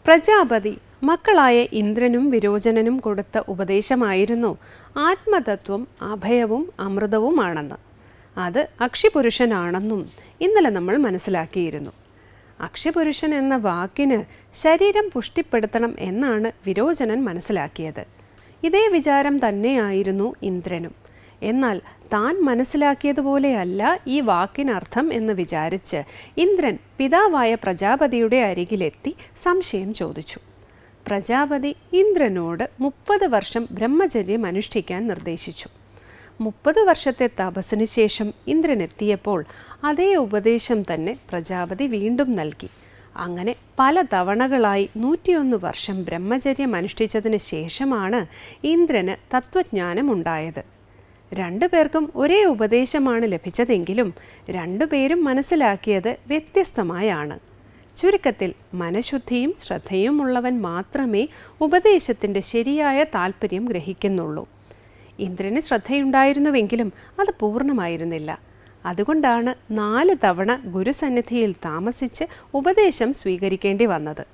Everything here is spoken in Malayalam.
പ്രജാപതി മക്കളായ ഇന്ദ്രനും വിരോചനനും കൊടുത്ത ഉപദേശമായിരുന്നു ആത്മതത്വം അഭയവും അമൃതവുമാണെന്ന്. അത് അക്ഷിപുരുഷനാണെന്നും ഇന്നലെ നമ്മൾ മനസ്സിലാക്കിയിരുന്നു. അക്ഷിപുരുഷൻ എന്ന വാക്കിന് ശരീരം പുഷ്ടിപ്പെടുത്തണം എന്നാണ് വിരോചനൻ മനസ്സിലാക്കിയത്. ഇതേ വിചാരം തന്നെയായിരുന്നു ഇന്ദ്രനും. എന്നാൽ താൻ മനസ്സിലാക്കിയതുപോലെയല്ല ഈ വാക്കിനർത്ഥം എന്ന് വിചാരിച്ച് ഇന്ദ്രൻ പിതാവായ പ്രജാപതിയുടെ അരികിലെത്തി സംശയം ചോദിച്ചു. പ്രജാപതി ഇന്ദ്രനോട് 30 വർഷം ബ്രഹ്മചര്യം അനുഷ്ഠിക്കാൻ നിർദ്ദേശിച്ചു. 30 വർഷത്തെ തപസ്സിന് ശേഷം ഇന്ദ്രൻ എത്തിയപ്പോൾ അതേ ഉപദേശം തന്നെ പ്രജാപതി വീണ്ടും നൽകി. അങ്ങനെ പല തവണകളായി 101 വർഷം ബ്രഹ്മചര്യം അനുഷ്ഠിച്ചതിന് ശേഷമാണ് ഇന്ദ്രന് തത്വജ്ഞാനം ഉണ്ടായത്. രണ്ടുപേർക്കും ഒരേ ഉപദേശമാണ് ലഭിച്ചതെങ്കിലും രണ്ടുപേരും മനസ്സിലാക്കിയത് വ്യത്യസ്തമായാണ്. ചുരുക്കത്തിൽ മനഃശുദ്ധിയും ശ്രദ്ധയും ഉള്ളവൻ മാത്രമേ ഉപദേശത്തിൻ്റെ ശരിയായ താല്പര്യം ഗ്രഹിക്കുന്നുള്ളൂ. ഇന്ദ്രന് ശ്രദ്ധയുണ്ടായിരുന്നുവെങ്കിലും അത് പൂർണ്ണമായിരുന്നില്ല. അതുകൊണ്ടാണ് 4 തവണ ഗുരുസന്നിധിയിൽ താമസിച്ച് ഉപദേശം സ്വീകരിക്കേണ്ടി വന്നത്.